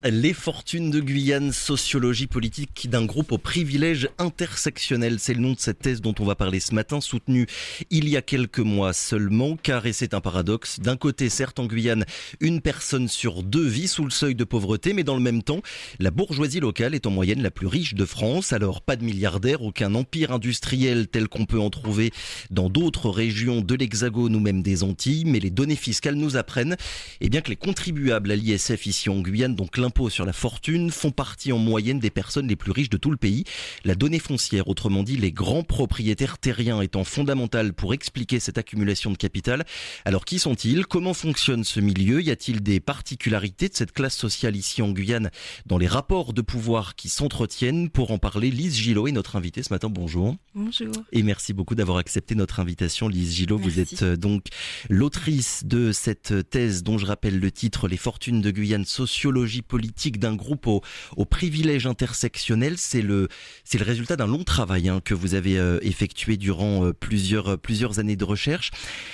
Les fortunes de Guyane, sociologie politique d'un groupe au privilège intersectionnel. C'est le nom de cette thèse dont on va parler ce matin, soutenue il y a quelques mois seulement, car, et c'est un paradoxe, d'un côté, certes en Guyane, une personne sur deux vit sous le seuil de pauvreté, mais dans le même temps, la bourgeoisie locale est en moyenne la plus riche de France. Alors, pas de milliardaires, aucun empire industriel tel qu'on peut en trouver dans d'autres régions de l'Hexagone ou même des Antilles, mais les données fiscales nous apprennent que les contribuables à l'ISF ici en Guyane, donc l'impôt sur la fortune, font partie en moyenne des personnes les plus riches de tout le pays. La donnée foncière, autrement dit les grands propriétaires terriens, étant fondamentale pour expliquer cette accumulation de capital. Alors qui sont-ils ? Comment fonctionne ce milieu ? Y a-t-il des particularités de cette classe sociale ici en Guyane dans les rapports de pouvoir qui s'entretiennent ? Pour en parler, Lise Gillot est notre invitée ce matin. Bonjour. Bonjour. Et merci beaucoup d'avoir accepté notre invitation, Lise Gillot. Merci. Vous êtes donc l'autrice de cette thèse dont je rappelle le titre, Les fortunes de Guyane, sociologie politique d'un groupe au privilège intersectionnel. C'est le résultat d'un long travail que vous avez effectué durant plusieurs années de recherche.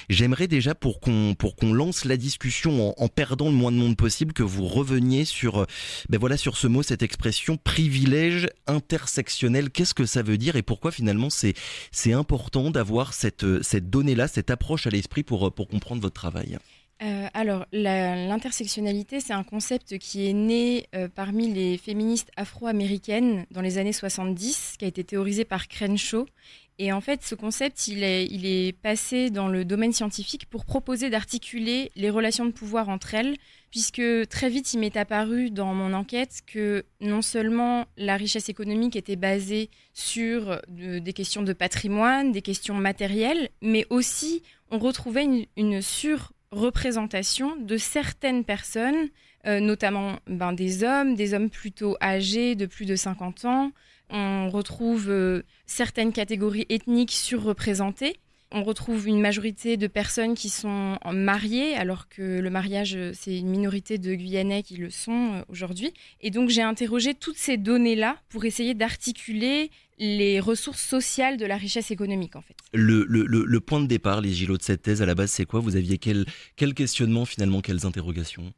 J'aimerais déjà, pour qu'on lance la discussion en perdant le moins de monde possible, que vous reveniez sur ce mot, cette expression privilège intersectionnel. Qu'est-ce que ça veut dire et pourquoi finalement c'est important d'avoir cette donnée-là, cette approche à l'esprit pour comprendre votre travail ? Alors, l'intersectionnalité, c'est un concept qui est né parmi les féministes afro-américaines dans les années 70, qui a été théorisé par Crenshaw. Et en fait, ce concept, il est passé dans le domaine scientifique pour proposer d'articuler les relations de pouvoir entre elles, puisque très vite, il m'est apparu dans mon enquête que non seulement la richesse économique était basée sur des questions de patrimoine, des questions matérielles, mais aussi on retrouvait une surreprésentation de certaines personnes, notamment des hommes plutôt âgés de plus de 50 ans. On retrouve certaines catégories ethniques surreprésentées. On retrouve une majorité de personnes qui sont mariées, alors que le mariage, c'est une minorité de Guyanais qui le sont aujourd'hui. Et donc, j'ai interrogé toutes ces données-là pour essayer d'articuler les ressources sociales de la richesse économique, en fait. Le point de départ, les Gillot, de cette thèse, à la base, c'est quoi ? Vous aviez quel questionnement, finalement, quelles interrogations ?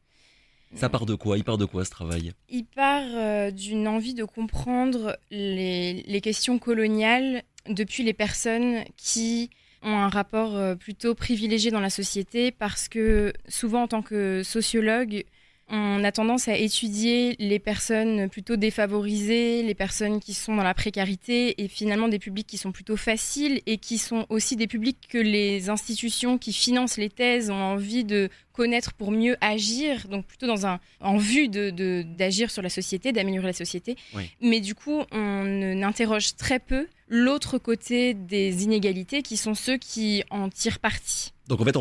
Ça part de quoi ? Il part de quoi, ce travail ? Il part d'une envie de comprendre les questions coloniales depuis les personnes qui ont un rapport plutôt privilégié dans la société, parce que souvent, en tant que sociologue, on a tendance à étudier les personnes plutôt défavorisées, les personnes qui sont dans la précarité, et finalement des publics qui sont plutôt faciles et qui sont aussi des publics que les institutions qui financent les thèses ont envie de connaître pour mieux agir, donc plutôt en vue d'agir sur la société, d'améliorer la société. Oui. Mais du coup, on interroge très peu l'autre côté des inégalités, qui sont ceux qui en tirent parti. Donc en fait,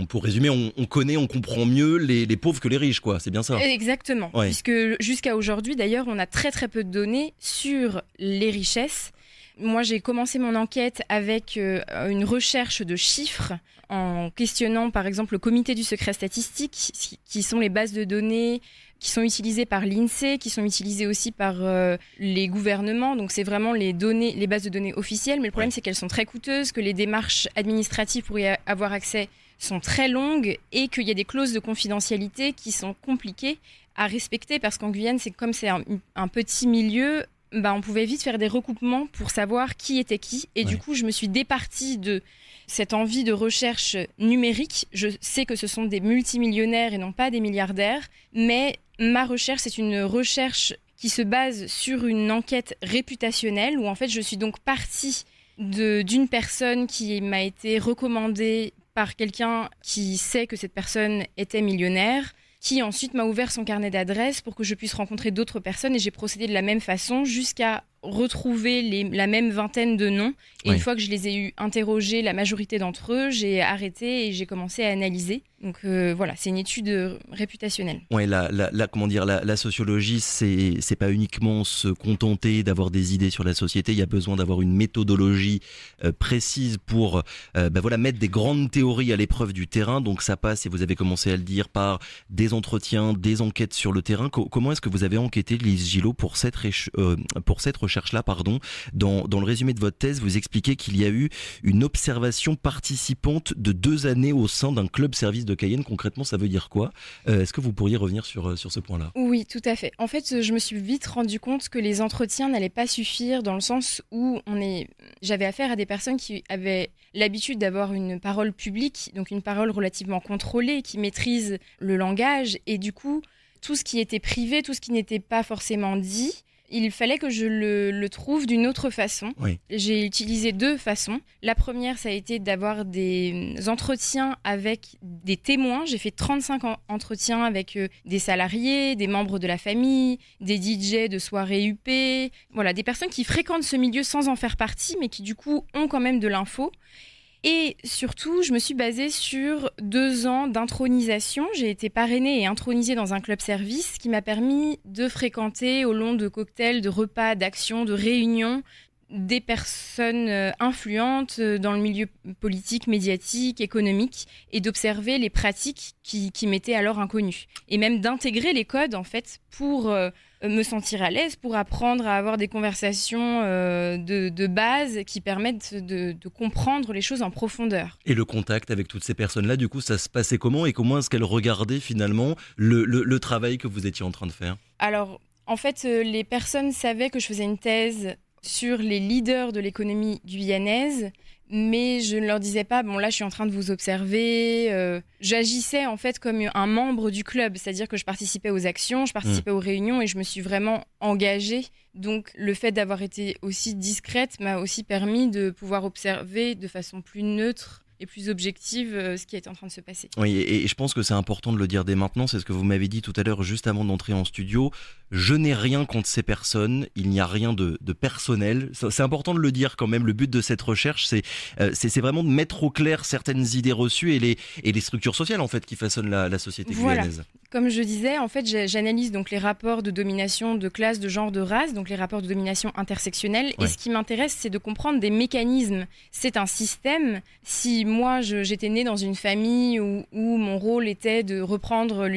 pour résumer, on connaît, on comprend mieux les pauvres que les riches, quoi. C'est bien ça ? Exactement. Ouais. Puisque jusqu'à aujourd'hui, d'ailleurs, on a très très peu de données sur les richesses. Moi, j'ai commencé mon enquête avec une recherche de chiffres en questionnant, par exemple, le comité du secret statistique, qui sont les bases de données qui sont utilisées par l'INSEE, qui sont utilisées aussi par les gouvernements. Donc, c'est vraiment les bases de données officielles. Mais le problème, c'est qu'elles sont très coûteuses, que les démarches administratives pour y avoir accès sont très longues et qu'il y a des clauses de confidentialité qui sont compliquées à respecter, parce qu'en Guyane, c'est un petit milieu. On pouvait vite faire des recoupements pour savoir qui était qui. Et du coup, je me suis départie de cette envie de recherche numérique. Je sais que ce sont des multimillionnaires et non pas des milliardaires. Mais ma recherche, c'est une recherche qui se base sur une enquête réputationnelle, où en fait, je suis donc partie d'une personne qui m'a été recommandée par quelqu'un qui sait que cette personne était millionnaire, qui ensuite m'a ouvert son carnet d'adresses pour que je puisse rencontrer d'autres personnes, et j'ai procédé de la même façon jusqu'à retrouver la même vingtaine de noms. Et une fois que je les ai eu interrogés, la majorité d'entre eux, j'ai arrêté et j'ai commencé à analyser. Donc voilà, c'est une étude réputationnelle. Ouais, la sociologie, c'est pas uniquement se contenter d'avoir des idées sur la société. Il y a besoin d'avoir une méthodologie précise pour mettre des grandes théories à l'épreuve du terrain. Donc ça passe, et vous avez commencé à le dire, par des entretiens, des enquêtes sur le terrain. Comment est-ce que vous avez enquêté, Lise Gillot, pour cette recherche-là, dans le résumé de votre thèse, vous expliquez qu'il y a eu une observation participante de 2 années au sein d'un club service de de Cayenne, concrètement, ça veut dire quoi ? Est-ce que vous pourriez revenir sur ce point-là ? Oui, tout à fait. En fait, je me suis vite rendu compte que les entretiens n'allaient pas suffire dans le sens où j'avais affaire à des personnes qui avaient l'habitude d'avoir une parole publique, donc une parole relativement contrôlée, qui maîtrise le langage. Et du coup, tout ce qui était privé, tout ce qui n'était pas forcément dit, il fallait que je le trouve d'une autre façon. Oui. J'ai utilisé 2 façons. La première, ça a été d'avoir des entretiens avec des témoins. J'ai fait 35 entretiens avec des salariés, des membres de la famille, des DJ de soirées UP. Voilà, des personnes qui fréquentent ce milieu sans en faire partie, mais qui du coup ont quand même de l'info. Et surtout, je me suis basée sur 2 ans d'intronisation. J'ai été parrainée et intronisée dans un club-service qui m'a permis de fréquenter au long de cocktails, de repas, d'actions, de réunions, des personnes influentes dans le milieu politique, médiatique, économique, et d'observer les pratiques qui m'étaient alors inconnues. Et même d'intégrer les codes, en fait, pour me sentir à l'aise, pour apprendre à avoir des conversations de base qui permettent de comprendre les choses en profondeur. Et le contact avec toutes ces personnes-là, du coup, ça se passait comment et comment est-ce qu'elles regardaient finalement le travail que vous étiez en train de faire ? Alors, en fait, les personnes savaient que je faisais une thèse sur les leaders de l'économie guyanaise, mais je ne leur disais pas, bon là je suis en train de vous observer. J'agissais en fait comme un membre du club, c'est-à-dire que je participais aux actions, je participais aux réunions et je me suis vraiment engagée. Donc le fait d'avoir été aussi discrète m'a aussi permis de pouvoir observer de façon plus neutre et plus objective ce qui est en train de se passer. Oui, et je pense que c'est important de le dire dès maintenant, c'est ce que vous m'avez dit tout à l'heure juste avant d'entrer en studio. Je n'ai rien contre ces personnes, il n'y a rien de personnel. C'est important de le dire quand même, le but de cette recherche, c'est vraiment de mettre au clair certaines idées reçues et les structures sociales en fait qui façonnent la société guyanaise. Voilà. Comme je disais, en fait, j'analyse donc les rapports de domination de classe, de genre, de race, donc les rapports de domination intersectionnelle. Ouais. Et ce qui m'intéresse, c'est de comprendre des mécanismes. C'est un système. Si moi, j'étais née dans une famille où mon rôle était de reprendre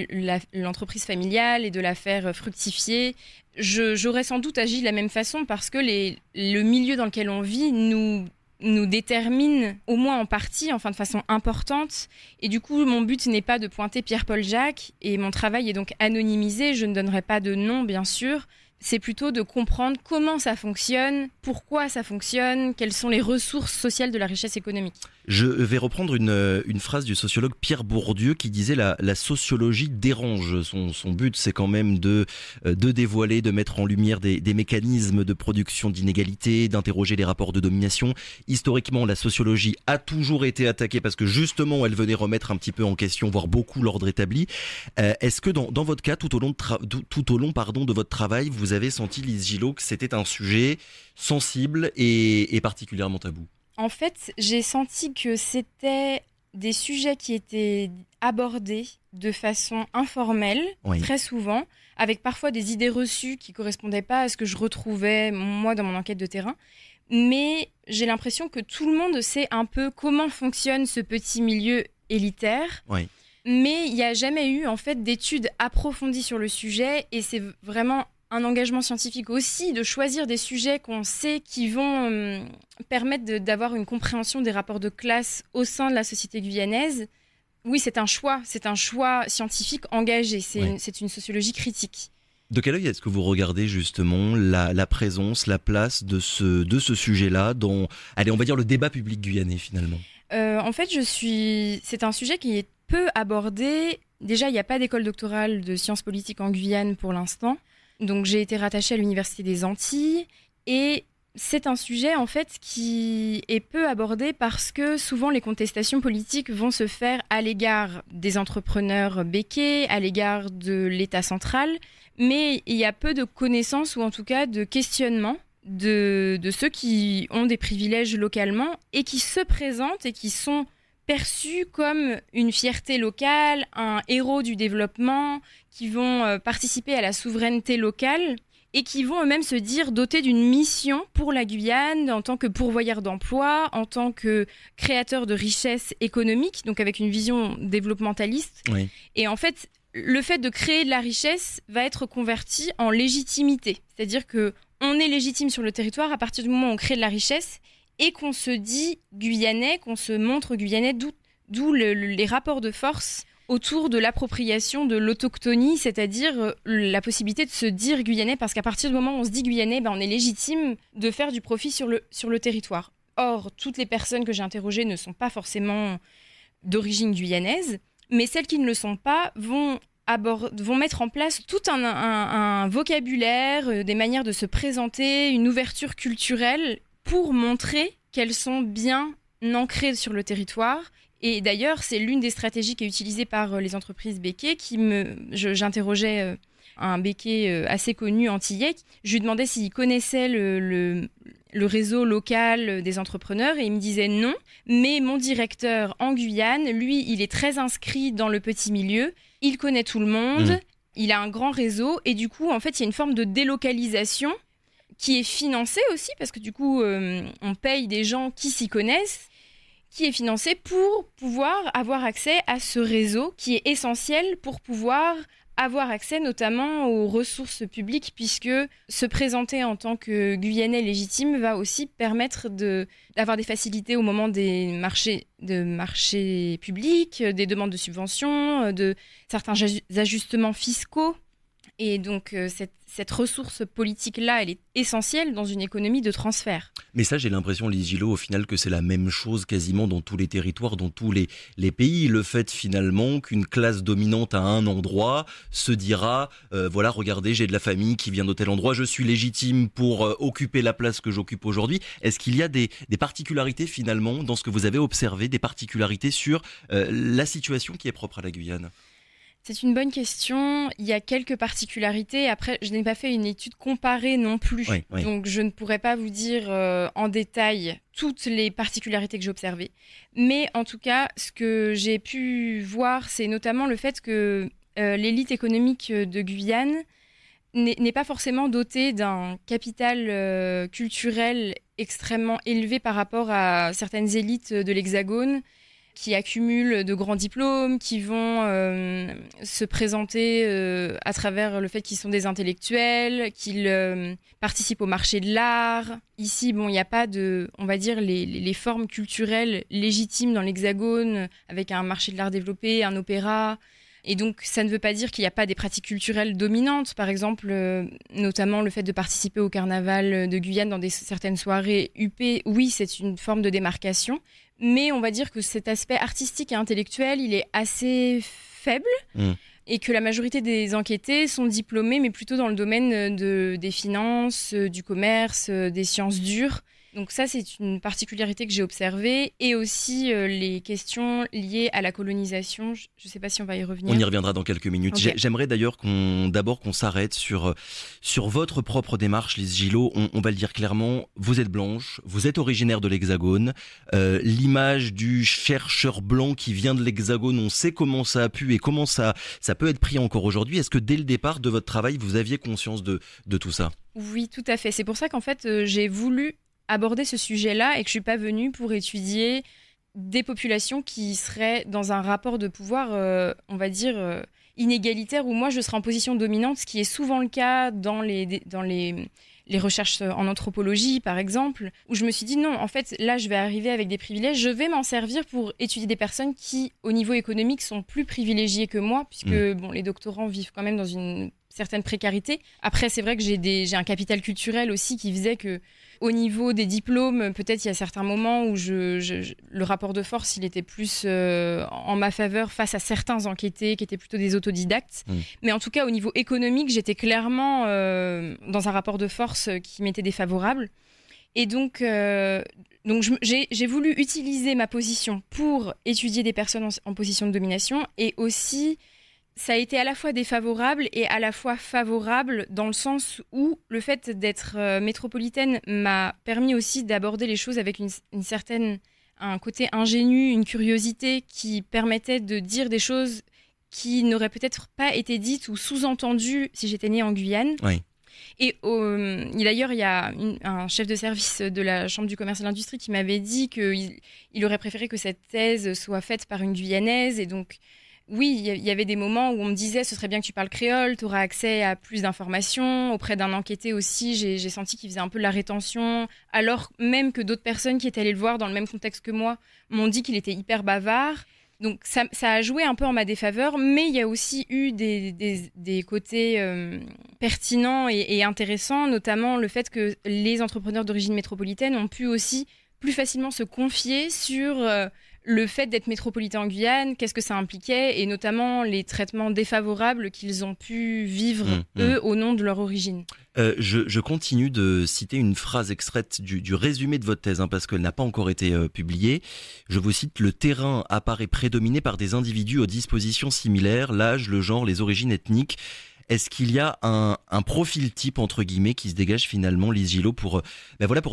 l'entreprise familiale et de la faire fructifier, j'aurais sans doute agi de la même façon parce que le milieu dans lequel on vit nous détermine au moins en partie, enfin de façon importante. Et du coup, mon but n'est pas de pointer Pierre-Paul Jacques et mon travail est donc anonymisé. Je ne donnerai pas de nom, bien sûr. C'est plutôt de comprendre comment ça fonctionne, pourquoi ça fonctionne, quelles sont les ressources sociales de la richesse économique. Je vais reprendre une phrase du sociologue Pierre Bourdieu qui disait la sociologie dérange. Son but, c'est quand même de dévoiler, de mettre en lumière des mécanismes de production d'inégalités, d'interroger les rapports de domination. Historiquement, la sociologie a toujours été attaquée parce que justement, elle venait remettre un petit peu en question, voire beaucoup l'ordre établi. Est-ce que dans votre cas, tout au long de votre travail, vous avez senti, Lise Gillot, que c'était un sujet sensible et particulièrement tabou ? En fait, j'ai senti que c'était des sujets qui étaient abordés de façon informelle, oui, très souvent, avec parfois des idées reçues qui ne correspondaient pas à ce que je retrouvais, moi, dans mon enquête de terrain. Mais j'ai l'impression que tout le monde sait un peu comment fonctionne ce petit milieu élitaire. Oui. Mais il n'y a jamais eu, en fait, d'études approfondies sur le sujet et c'est vraiment un engagement scientifique aussi, de choisir des sujets qu'on sait qui vont permettre d'avoir une compréhension des rapports de classe au sein de la société guyanaise. Oui, c'est un choix scientifique engagé, c'est une sociologie critique. De quel œil est-ce que vous regardez justement la présence, la place de ce sujet-là dans, allez, on va dire le débat public guyanais finalement ? En fait, c'est un sujet qui est peu abordé. Déjà, il n'y a pas d'école doctorale de sciences politiques en Guyane pour l'instant. Donc j'ai été rattachée à l'Université des Antilles et c'est un sujet en fait qui est peu abordé parce que souvent les contestations politiques vont se faire à l'égard des entrepreneurs béquets, à l'égard de l'État central, mais il y a peu de connaissances ou en tout cas de questionnement de ceux qui ont des privilèges localement et qui se présentent et qui sont perçus comme une fierté locale, un héros du développement, qui vont participer à la souveraineté locale et qui vont eux-mêmes se dire dotés d'une mission pour la Guyane en tant que pourvoyeur d'emplois, en tant que créateur de richesses économiques, donc avec une vision développementaliste. Oui. Et en fait, le fait de créer de la richesse va être converti en légitimité. C'est-à-dire qu'on est légitime sur le territoire à partir du moment où on crée de la richesse et qu'on se dit guyanais, qu'on se montre guyanais, d'où les rapports de force autour de l'appropriation de l'autochtonie, c'est-à-dire la possibilité de se dire guyanais, parce qu'à partir du moment où on se dit guyanais, on est légitime de faire du profit sur le territoire. Or, toutes les personnes que j'ai interrogées ne sont pas forcément d'origine guyanaise, mais celles qui ne le sont pas vont mettre en place tout un vocabulaire, des manières de se présenter, une ouverture culturelle pour montrer qu'elles sont bien ancrées sur le territoire. Et d'ailleurs, c'est l'une des stratégies qui est utilisée par les entreprises béquets. J'interrogeais un béquet assez connu antillais. Je lui demandais s'il connaissait le réseau local des entrepreneurs et il me disait non. Mais mon directeur en Guyane, lui, il est très inscrit dans le petit milieu. Il connaît tout le monde. Il a un grand réseau. Et du coup, en fait, il y a une forme de délocalisation qui est financée aussi parce que du coup, on paye des gens qui s'y connaissent, qui est financé pour pouvoir avoir accès à ce réseau qui est essentiel pour pouvoir avoir accès notamment aux ressources publiques, puisque se présenter en tant que Guyanais légitime va aussi permettre d'avoir des facilités au moment des marchés publics, des demandes de subventions, de certains ajustements fiscaux. Et donc, cette ressource politique-là, elle est essentielle dans une économie de transfert. Mais ça, j'ai l'impression, Lise Gillot, au final, que c'est la même chose quasiment dans tous les territoires, dans tous les pays. Le fait, finalement, qu'une classe dominante à un endroit se dira, voilà, regardez, j'ai de la famille qui vient de tel endroit, je suis légitime pour occuper la place que j'occupe aujourd'hui. Est-ce qu'il y a des particularités, finalement, dans ce que vous avez observé, des particularités sur la situation qui est propre à la Guyane ? C'est une bonne question. Il y a quelques particularités. Après, je n'ai pas fait une étude comparée non plus. Oui. Donc, je ne pourrais pas vous dire en détail toutes les particularités que j'ai observées. Mais en tout cas, ce que j'ai pu voir, c'est notamment le fait que l'élite économique de Guyane n'est pas forcément dotée d'un capital culturel extrêmement élevé par rapport à certaines élites de l'Hexagone, qui accumulent de grands diplômes, qui vont se présenter à travers le fait qu'ils sont des intellectuels, qu'ils participent au marché de l'art. Ici, il n'y a pas on va dire, les formes culturelles légitimes dans l'Hexagone, avec un marché de l'art développé, un opéra. Et donc, ça ne veut pas dire qu'il n'y a pas des pratiques culturelles dominantes. Par exemple, notamment le fait de participer au carnaval de Guyane dans certaines soirées huppées. Oui, c'est une forme de démarcation. Mais on va dire que cet aspect artistique et intellectuel, il est assez faible et que la majorité des enquêtés sont diplômés, mais plutôt dans le domaine des finances, du commerce, des sciences dures. Donc ça, c'est une particularité que j'ai observée. Et aussi les questions liées à la colonisation. Je ne sais pas si on va y revenir. On y reviendra dans quelques minutes. Okay. J'aimerais d'ailleurs qu'on s'arrête sur votre propre démarche, Lise Gillot. On va le dire clairement, vous êtes blanche, vous êtes originaire de l'Hexagone. L'image du chercheur blanc qui vient de l'Hexagone, on sait comment ça a pu et comment ça peut être pris encore aujourd'hui. Est-ce que dès le départ de votre travail, vous aviez conscience de tout ça ? Oui, tout à fait. C'est pour ça qu'en fait, j'ai voulu aborder ce sujet-là et que je suis pas venue pour étudier des populations qui seraient dans un rapport de pouvoir, on va dire, inégalitaire, où moi je serais en position dominante, ce qui est souvent le cas dans les recherches en anthropologie, par exemple, où je me suis dit non, en fait, là, je vais arriver avec des privilèges, je vais m'en servir pour étudier des personnes qui, au niveau économique, sont plus privilégiées que moi, puisque les doctorants vivent quand même dans une certaine précarité. Après, c'est vrai que j'ai un capital culturel aussi qui faisait que, au niveau des diplômes, peut-être il y a certains moments où le rapport de force, il était plus en ma faveur face à certains enquêtés qui étaient plutôt des autodidactes. Mais en tout cas, au niveau économique, j'étais clairement dans un rapport de force qui m'était défavorable. Et donc j'ai voulu utiliser ma position pour étudier des personnes en position de domination, et aussi ça a été à la fois défavorable et à la fois favorable, dans le sens où le fait d'être métropolitaine m'a permis aussi d'aborder les choses avec un côté ingénu, une curiosité qui permettait de dire des choses qui n'auraient peut-être pas été dites ou sous-entendues si j'étais née en Guyane. Oui. Et d'ailleurs, il y a un chef de service de la Chambre du commerce et de l'industrie qui m'avait dit qu'il aurait préféré que cette thèse soit faite par une Guyanaise. Et donc, oui, il y avait des moments où on me disait « ce serait bien que tu parles créole, tu auras accès à plus d'informations ». Auprès d'un enquêté aussi, j'ai senti qu'il faisait un peu de la rétention, alors même que d'autres personnes qui étaient allées le voir dans le même contexte que moi m'ont dit qu'il était hyper bavard. Donc ça a joué un peu en ma défaveur, mais il y a aussi eu des côtés pertinents et intéressants, notamment le fait que les entrepreneurs d'origine métropolitaine ont pu aussi plus facilement se confier sur le fait d'être métropolitain en Guyane, qu'est-ce que ça impliquait, et notamment les traitements défavorables qu'ils ont pu vivre, eux, au nom de leur origine. Je continue de citer une phrase extraite du résumé de votre thèse, parce qu'elle n'a pas encore été publiée. Je vous cite: le terrain apparaît prédominé par des individus aux dispositions similaires, l'âge, le genre, les origines ethniques. Est-ce qu'il y a un profil type, entre guillemets, qui se dégage finalement, Lise Gillot, pour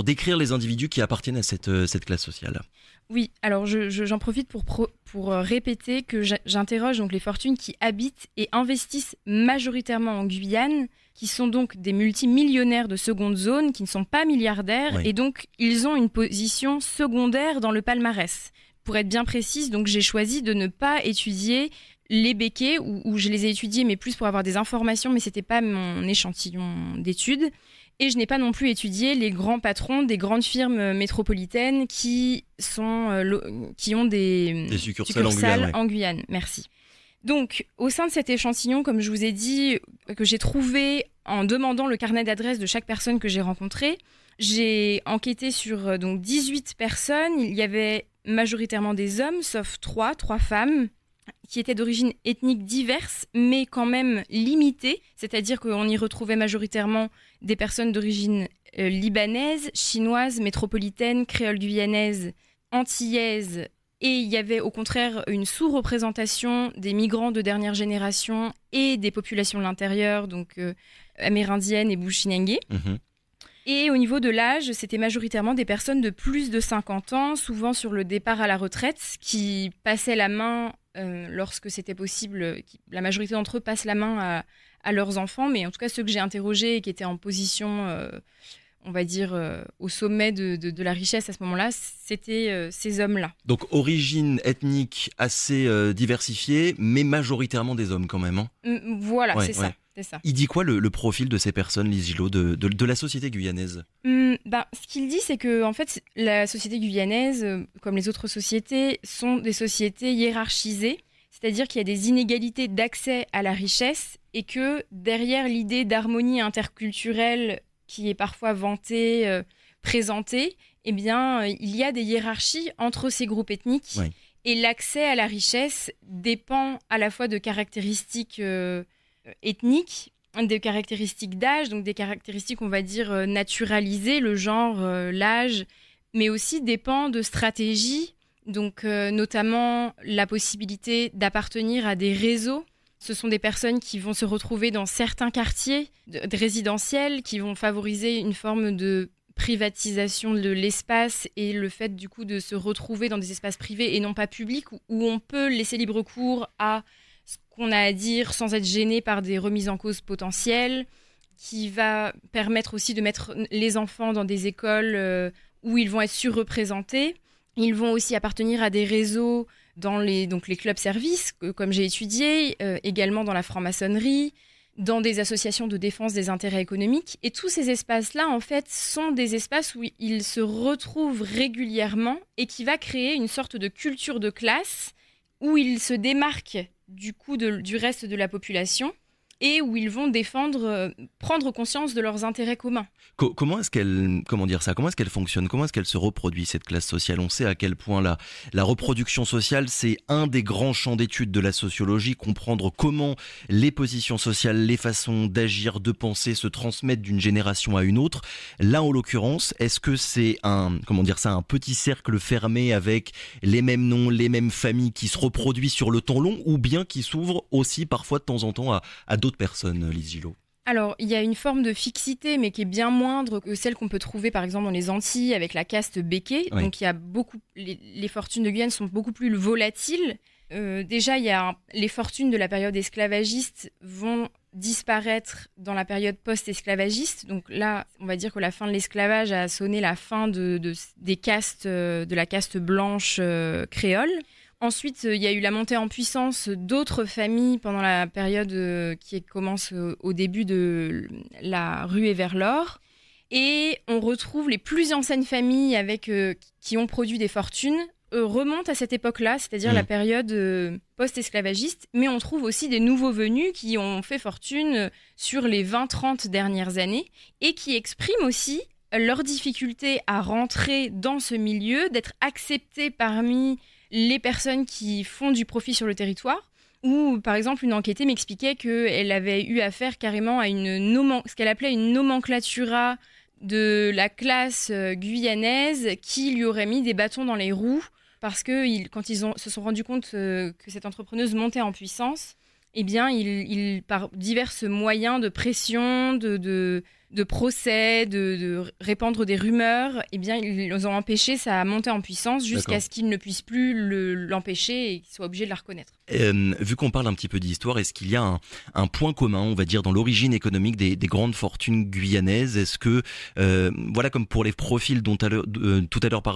décrire les individus qui appartiennent à cette classe sociale? Oui, alors j'en profite pour répéter que j'interroge donc les fortunes qui habitent et investissent majoritairement en Guyane, qui sont donc des multimillionnaires de seconde zone, qui ne sont pas milliardaires, oui. Et donc ils ont une position secondaire dans le palmarès. Pour être bien précise, donc j'ai choisi de ne pas étudier les béquets, où je les ai étudiés, mais plus pour avoir des informations, mais c'était pas mon échantillon d'études. Et je n'ai pas non plus étudié les grands patrons des grandes firmes métropolitaines qui ont des succursales en Guyane. Merci. Donc, au sein de cet échantillon, comme je vous ai dit, que j'ai trouvé en demandant le carnet d'adresses de chaque personne que j'ai rencontrée, j'ai enquêté sur 18 personnes. Il y avait majoritairement des hommes, sauf 3 femmes, qui étaient d'origine ethnique diverse, mais quand même limitée. C'est-à-dire qu'on y retrouvait majoritairement des personnes d'origine libanaise, chinoise, métropolitaine, créole guyanaise, antillaise. Et il y avait au contraire une sous-représentation des migrants de dernière génération et des populations de l'intérieur, donc amérindiennes et bushinengués. Mmh. Et au niveau de l'âge, c'était majoritairement des personnes de plus de 50 ans, souvent sur le départ à la retraite, qui passaient la main lorsque c'était possible. La majorité d'entre eux passent la main à leurs enfants, mais en tout cas ceux que j'ai interrogés et qui étaient en position, on va dire, au sommet de la richesse à ce moment-là, c'était ces hommes-là. Donc origine ethnique assez diversifiée, mais majoritairement des hommes quand même. Hein. Voilà, ouais, c'est ça. Il dit quoi le profil de ces personnes, Lise Gillot, de la société guyanaise? Ce qu'il dit, c'est que en fait, la société guyanaise, comme les autres sociétés, sont des sociétés hiérarchisées. C'est-à-dire qu'il y a des inégalités d'accès à la richesse et que derrière l'idée d'harmonie interculturelle qui est parfois vantée, présentée, eh bien, il y a des hiérarchies entre ces groupes ethniques. Oui. Et l'accès à la richesse dépend à la fois de caractéristiques ethniques, des caractéristiques d'âge, donc des caractéristiques, on va dire, naturalisées, le genre, l'âge, mais aussi dépend de stratégies. Donc, notamment la possibilité d'appartenir à des réseaux. Ce sont des personnes qui vont se retrouver dans certains quartiers résidentiels, qui vont favoriser une forme de privatisation de l'espace et le fait du coup de se retrouver dans des espaces privés et non pas publics, où on peut laisser libre cours à ce qu'on a à dire sans être gêné par des remises en cause potentielles, qui va permettre aussi de mettre les enfants dans des écoles où ils vont être surreprésentés. Ils vont aussi appartenir à des réseaux dans les clubs services, comme j'ai étudié, également dans la franc-maçonnerie, dans des associations de défense des intérêts économiques. Et tous ces espaces-là, en fait, sont des espaces où ils se retrouvent régulièrement et qui va créer une sorte de culture de classe où ils se démarquent du coup du reste de la population et où ils vont prendre conscience de leurs intérêts communs. Comment est-ce qu'elle fonctionne? Comment est-ce qu'elle se reproduit, cette classe sociale? On sait à quel point la reproduction sociale, c'est un des grands champs d'études de la sociologie, comprendre comment les positions sociales, les façons d'agir, de penser se transmettent d'une génération à une autre. Là, en l'occurrence, est-ce que c'est un petit cercle fermé avec les mêmes noms, les mêmes familles qui se reproduisent sur le temps long, ou bien qui s'ouvrent aussi parfois de temps en temps à d'autres personnes, Lise Gillot? Alors, il y a une forme de fixité, mais qui est bien moindre que celle qu'on peut trouver, par exemple, dans les Antilles, avec la caste béquet. Oui. Donc, il y a les fortunes de Guyane sont beaucoup plus volatiles. Déjà, les fortunes de la période esclavagiste vont disparaître dans la période post-esclavagiste. Donc là, on va dire que la fin de l'esclavage a sonné la fin des castes, de la caste blanche créole. Ensuite, il y a eu la montée en puissance d'autres familles pendant la période qui commence au début de la ruée vers l'or. Et on retrouve les plus anciennes familles qui ont produit des fortunes remonte à cette époque-là, c'est-à-dire la période post-esclavagiste, mais on trouve aussi des nouveaux venus qui ont fait fortune sur les 20-30 dernières années et qui expriment aussi leur difficulté à rentrer dans ce milieu, d'être acceptés parmi les personnes qui font du profit sur le territoire. Ou, par exemple, une enquêtée m'expliquait qu'elle avait eu affaire carrément à ce qu'elle appelait une nomenclatura de la classe guyanaise qui lui aurait mis des bâtons dans les roues parce que quand ils se sont rendus compte que cette entrepreneuse montait en puissance, eh bien, par divers moyens de pression, de procès, de répandre des rumeurs, eh bien, ils ont empêché sa montée en puissance jusqu'à ce qu'ils ne puissent plus l'empêcher et qu'ils soient obligés de la reconnaître. Vu qu'on parle un petit peu d'histoire, est-ce qu'il y a un point commun, on va dire, dans l'origine économique des grandes fortunes guyanaises? Est-ce que, voilà, comme pour les profils tout à l'heure,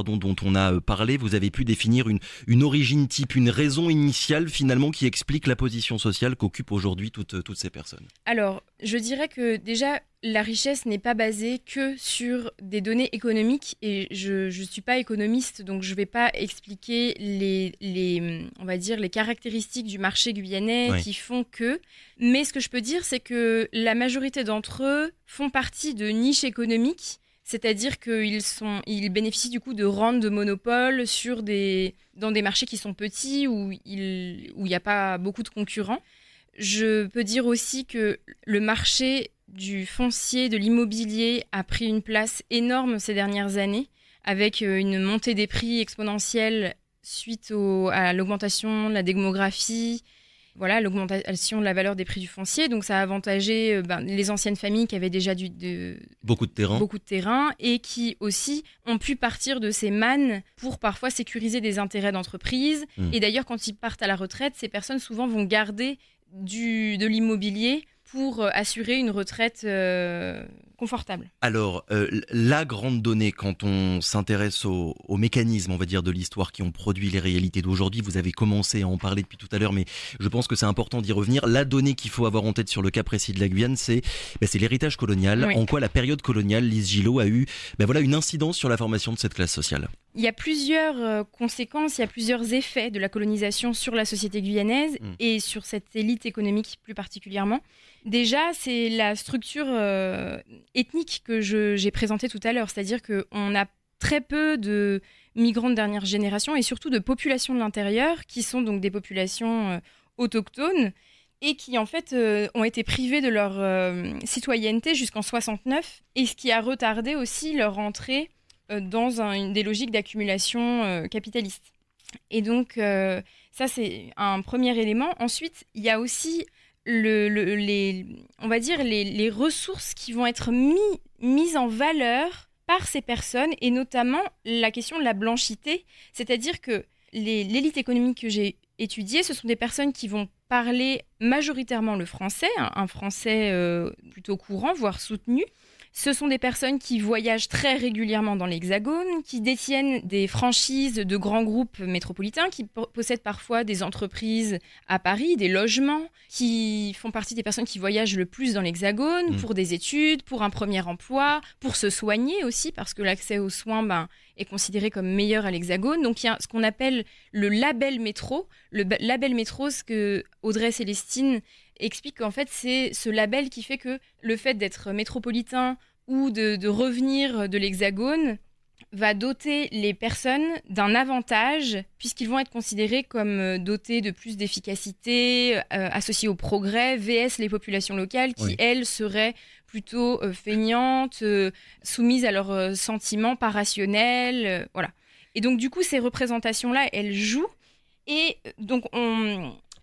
dont on a parlé, vous avez pu définir une origine type, une raison initiale finalement qui explique la position sociale qu'occupent aujourd'hui toutes ces personnes? Alors, je dirais que déjà, la richesse n'est pas basée que sur des données économiques et je ne suis pas économiste, donc je ne vais pas expliquer on va dire, les caractéristiques du marché guyanais qui font que. Mais ce que je peux dire, c'est que la majorité d'entre eux font partie de niches économiques, c'est-à-dire qu'ils bénéficient du coup de rentes de monopole dans des marchés qui sont petits où il n'y a pas beaucoup de concurrents. Je peux dire aussi que le marché du foncier, de l'immobilier a pris une place énorme ces dernières années, avec une montée des prix exponentielle suite à l'augmentation de la démographie, voilà, l'augmentation de la valeur des prix du foncier. Donc ça a avantagé les anciennes familles qui avaient déjà beaucoup de terrain et qui aussi ont pu partir de ces mannes pour parfois sécuriser des intérêts d'entreprise. Et d'ailleurs, quand ils partent à la retraite, ces personnes souvent vont garder de l'immobilier pour assurer une retraite confortable. Alors, la grande donnée, quand on s'intéresse aux mécanismes, on va dire, de l'histoire qui ont produit les réalités d'aujourd'hui, vous avez commencé à en parler depuis tout à l'heure, mais je pense que c'est important d'y revenir. La donnée qu'il faut avoir en tête sur le cas précis de la Guyane, c'est l'héritage colonial. Oui. En quoi la période coloniale, Lise Gillot, a eu une incidence sur la formation de cette classe sociale? Il y a plusieurs conséquences, il y a plusieurs effets de la colonisation sur la société guyanaise et sur cette élite économique plus particulièrement. Déjà, c'est la structure ethnique que j'ai présentée tout à l'heure, c'est-à-dire qu'on a très peu de migrants de dernière génération et surtout de populations de l'intérieur qui sont donc des populations autochtones et qui en fait ont été privées de leur citoyenneté jusqu'en 69 et ce qui a retardé aussi leur entrée dans des logiques d'accumulation capitaliste. Et donc, ça, c'est un premier élément. Ensuite, il y a aussi on va dire les ressources qui vont être mises en valeur par ces personnes, et notamment la question de la blanchité. C'est-à-dire que l'élite économique que j'ai étudiée, ce sont des personnes qui vont parler majoritairement le français, un français plutôt courant, voire soutenu. Ce sont des personnes qui voyagent très régulièrement dans l'Hexagone, qui détiennent des franchises de grands groupes métropolitains, qui possèdent parfois des entreprises à Paris, des logements, qui font partie des personnes qui voyagent le plus dans l'Hexagone pour des études, pour un premier emploi, pour se soigner aussi, parce que l'accès aux soins est considéré comme meilleur à l'Hexagone. Donc il y a ce qu'on appelle le label métro. Le label métro, ce que Audrey Célestine explique qu'en fait, c'est ce label qui fait que le fait d'être métropolitain ou de revenir de l'Hexagone va doter les personnes d'un avantage puisqu'ils vont être considérés comme dotés de plus d'efficacité, associés au progrès, vs les populations locales qui, elles, seraient plutôt feignantes, soumises à leurs sentiments pas rationnels. Voilà. Et donc, du coup, ces représentations-là, elles jouent. Et donc,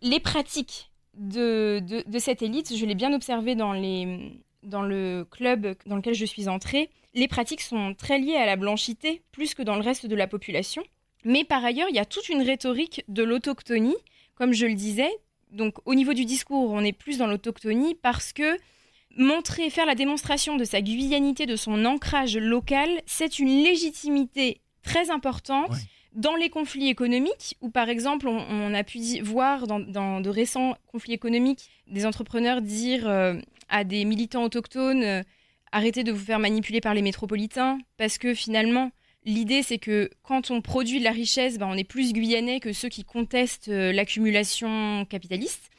les pratiques de cette élite, je l'ai bien observé dans le club dans lequel je suis entrée, les pratiques sont très liées à la blanchité, plus que dans le reste de la population. Mais par ailleurs, il y a toute une rhétorique de l'autochtonie, comme je le disais. Donc au niveau du discours, on est plus dans l'autochtonie parce que faire la démonstration de sa guyanité, de son ancrage local, c'est une légitimité très importante. Ouais. Dans les conflits économiques, où par exemple, on a pu voir dans de récents conflits économiques des entrepreneurs dire à des militants autochtones arrêtez de vous faire manipuler par les métropolitains, parce que finalement, L'idée, c'est que quand on produit de la richesse, on est plus guyanais que ceux qui contestent l'accumulation capitaliste,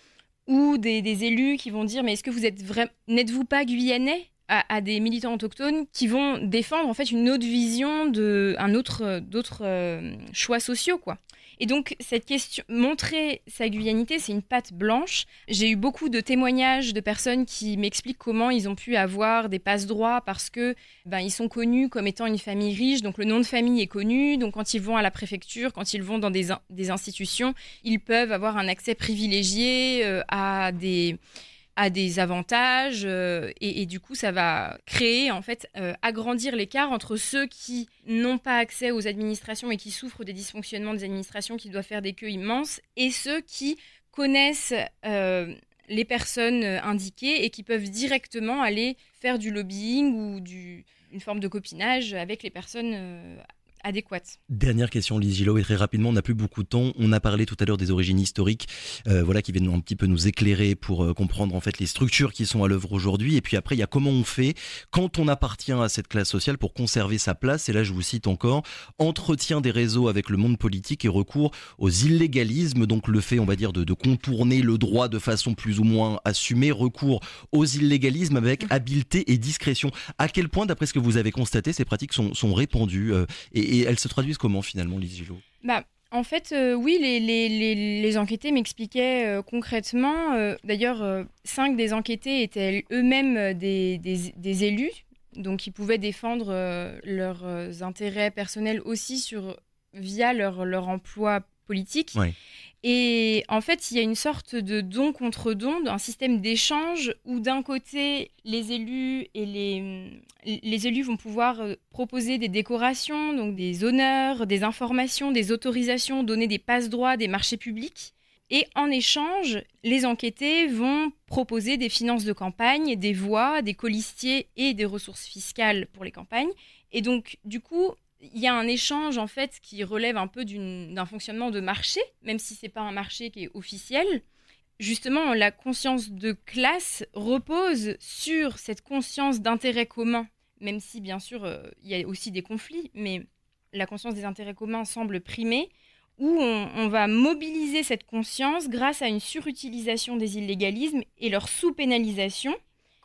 ou des élus qui vont dire « mais est-ce que vous êtes n'êtes-vous pas guyanais ?» à des militants autochtones qui vont défendre en fait une autre vision d'autres choix sociaux, quoi. Et donc, cette question, montrer sa guyanité, c'est une patte blanche. J'ai eu beaucoup de témoignages de personnes qui m'expliquent comment ils ont pu avoir des passe-droits parce que ils sont connus comme étant une famille riche, donc le nom de famille est connu. Donc, quand ils vont à la préfecture, quand ils vont dans des institutions, ils peuvent avoir un accès privilégié à des avantages et du coup ça va créer en fait agrandir l'écart entre ceux qui n'ont pas accès aux administrations et qui souffrent des dysfonctionnements des administrations qui doivent faire des queues immenses et ceux qui connaissent les personnes indiquées et qui peuvent directement aller faire du lobbying ou une forme de copinage avec les personnes adéquates. Dernière question, Lise Gillot, et très rapidement, on n'a plus beaucoup de temps. On a parlé tout à l'heure des origines historiques, qui viennent un petit peu nous éclairer pour comprendre en fait les structures qui sont à l'œuvre aujourd'hui. Et puis après, il y a comment on fait quand on appartient à cette classe sociale pour conserver sa place. Et là, je vous cite encore, entretien des réseaux avec le monde politique et recours aux illégalismes. Donc le fait, on va dire, de contourner le droit de façon plus ou moins assumée, recours aux illégalismes avec habileté et discrétion. À quel point, d'après ce que vous avez constaté, ces pratiques sont répandues et elles se traduisent comment finalement, Lise Gillot ? En fait, oui, les enquêtés m'expliquaient concrètement. D'ailleurs, 5 des enquêtés étaient eux-mêmes des élus, donc ils pouvaient défendre leurs intérêts personnels aussi via leur emploi politique. Ouais. Et en fait, il y a une sorte de don contre don, un système d'échange où d'un côté, les élus les élus vont pouvoir proposer des décorations, donc des honneurs, des informations, des autorisations, donner des passe-droits, des marchés publics. Et en échange, les enquêtés vont proposer des finances de campagne, des voix, des colistiers et des ressources fiscales pour les campagnes. Et donc, du coup, il y a un échange en fait qui relève un peu d'un fonctionnement de marché, même si c'est pas un marché qui est officiel. Justement, la conscience de classe repose sur cette conscience d'intérêt commun, même si bien sûr il y a aussi des conflits, mais la conscience des intérêts communs semble primer, où on va mobiliser cette conscience grâce à une surutilisation des illégalismes et leur sous-pénalisation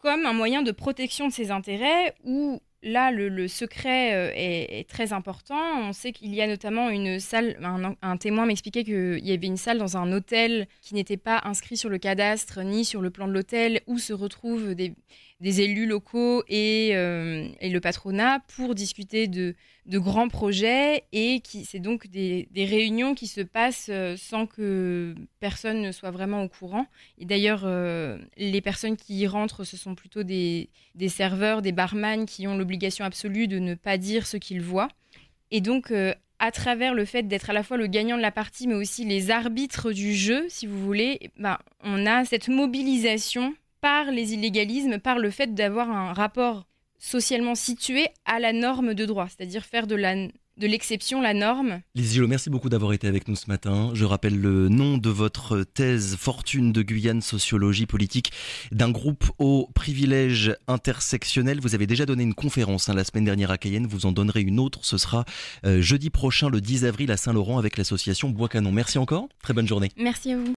comme un moyen de protection de ces intérêts où là, le secret est très important. On sait qu'il y a notamment une salle, un témoin m'expliquait qu'il y avait une salle dans un hôtel qui n'était pas inscrit sur le cadastre ni sur le plan de l'hôtel où se retrouvent des élus locaux et le patronat pour discuter de grands projets et c'est donc des réunions qui se passent sans que personne ne soit vraiment au courant. Et d'ailleurs, les personnes qui y rentrent, ce sont plutôt des serveurs, des barman qui ont l'obligation absolue de ne pas dire ce qu'ils voient. Et donc, à travers le fait d'être à la fois le gagnant de la partie, mais aussi les arbitres du jeu, si vous voulez, on a cette mobilisation par les illégalismes, par le fait d'avoir un rapport socialement situé à la norme de droit, c'est-à-dire faire de l'exception la norme. Lise Gillot, merci beaucoup d'avoir été avec nous ce matin. Je rappelle le nom de votre thèse « Fortune de Guyane, sociologie politique » d'un groupe au privilège intersectionnel. Vous avez déjà donné une conférence la semaine dernière à Cayenne, vous en donnerez une autre. Ce sera jeudi prochain, le 10 avril à Saint-Laurent avec l'association Bois Canon. Merci encore, très bonne journée. Merci à vous.